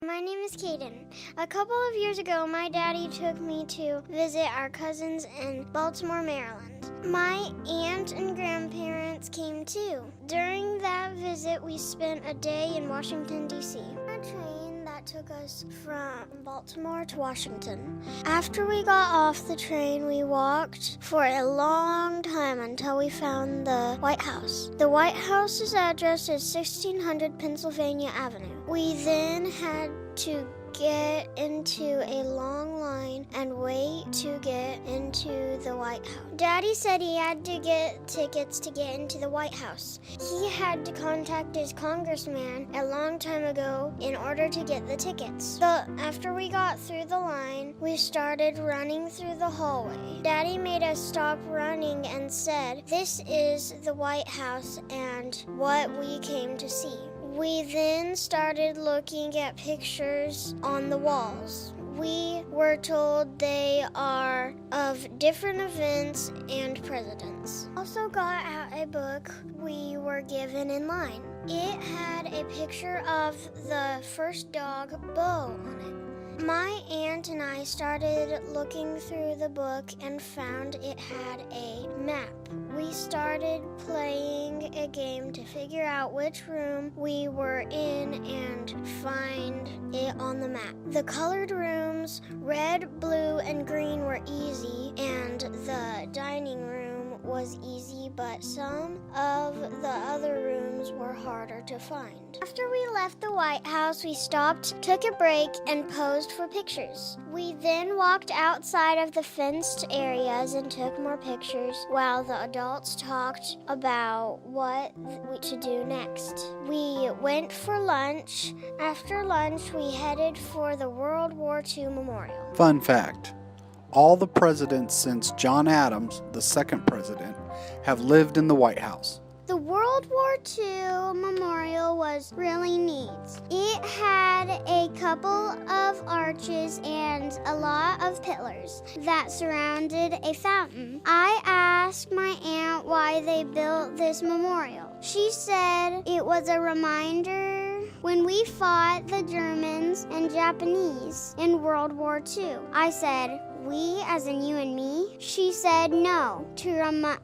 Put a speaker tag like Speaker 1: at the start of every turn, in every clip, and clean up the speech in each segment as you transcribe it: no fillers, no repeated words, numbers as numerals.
Speaker 1: My name is Kaden. A couple of years ago, my daddy took me to visit our cousins in Baltimore, Maryland. My aunt and grandparents came too. During that visit, we spent a day in Washington, D.C. A train that took us from Baltimore to Washington. After we got off the train, we walked for a long time until we found the White House. The White House's address is 1600 Pennsylvania Avenue. We then had to get into a long line and wait to get into the White House. Daddy said he had to get tickets to get into the White House. He had to contact his congressman a long time ago in order to get the tickets. After we got through the line, we started running through the hallway. Daddy made us stop running and said, "This is the White House and what we came to see." We then started looking at pictures on the walls. We were told they are of different events and presidents. Also got out a book we were given in line. It had a picture of the first dog, Bo, on it. My aunt and I started looking through the book and found it had a map. We started playing a game to figure out which room we were in and find it on the map. The colored rooms, red, blue, and green, were easy, and the dining room was easy, but some of the other rooms were harder to find. After we left the White House, we stopped, took a break, and posed for pictures. We then walked outside of the fenced areas and took more pictures while the adults talked about what to do next. We went for lunch. After lunch, we headed for the World War II Memorial.
Speaker 2: Fun fact: all the presidents since John Adams, the second president, have lived in the White House.
Speaker 1: The World War II Memorial was really neat. It had a couple of arches and a lot of pillars that surrounded a fountain. I asked my aunt why they built this memorial. She said it was a reminder when we fought the Germans and Japanese in World War II. I said, "We, as in you and me?" She said, "No,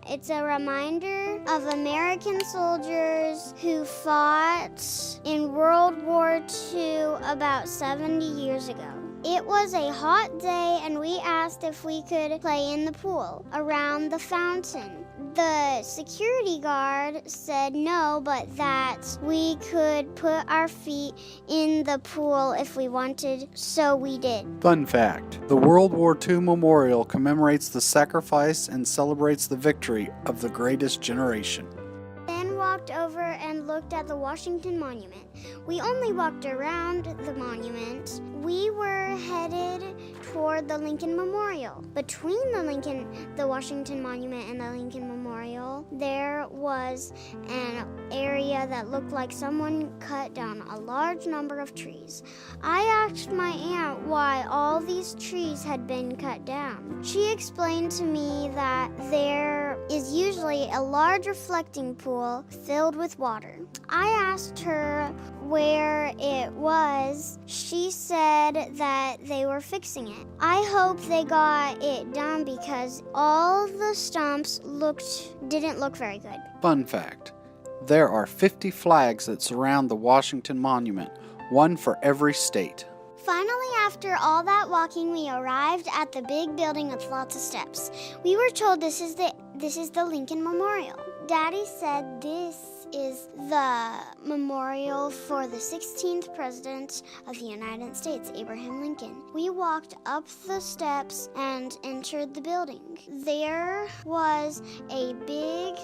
Speaker 1: it's a reminder of American soldiers who fought in World War II about 70 years ago." It was a hot day, and we asked if we could play in the pool around the fountain. The security guard said no, but that we could put our feet in the pool if we wanted, so we did.
Speaker 2: Fun fact: the World War II Memorial commemorates the sacrifice and celebrates the victory of the greatest generation.
Speaker 1: Then walked over and looked at the Washington Monument. We only walked around the monument. We were headed toward the Lincoln Memorial. Between the Washington Monument and the Lincoln Memorial, there was an area that looked like someone cut down a large number of trees. I asked my aunt why all these trees had been cut down. She explained to me that there is usually a large reflecting pool filled with water. I asked her where it was. She said that they were fixing it. I hope they got it done because all the stumps didn't look very good.
Speaker 2: Fun fact: there are 50 flags that surround the Washington Monument, one for every state.
Speaker 1: Finally, after all that walking, we arrived at the big building with lots of steps. We were told this is the Lincoln Memorial. Daddy said this is the memorial for the 16th President of the United States, Abraham Lincoln. We walked up the steps and entered the building. There was a big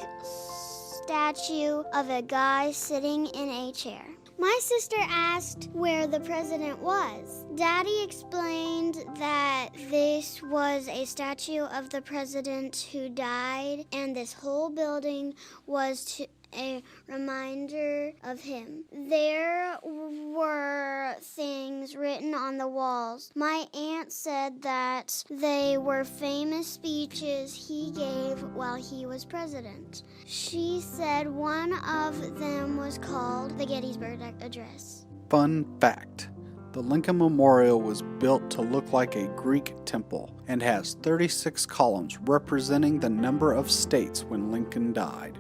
Speaker 1: statue of a guy sitting in a chair. My sister asked where the president was. Daddy explained that this was a statue of the president who died, and this whole building was a reminder of him. There were things written on the walls. My aunt said that they were famous speeches he gave while he was president. She said one of them was called the Gettysburg Address.
Speaker 2: Fun fact: The Lincoln Memorial was built to look like a Greek temple and has 36 columns representing the number of states when Lincoln died.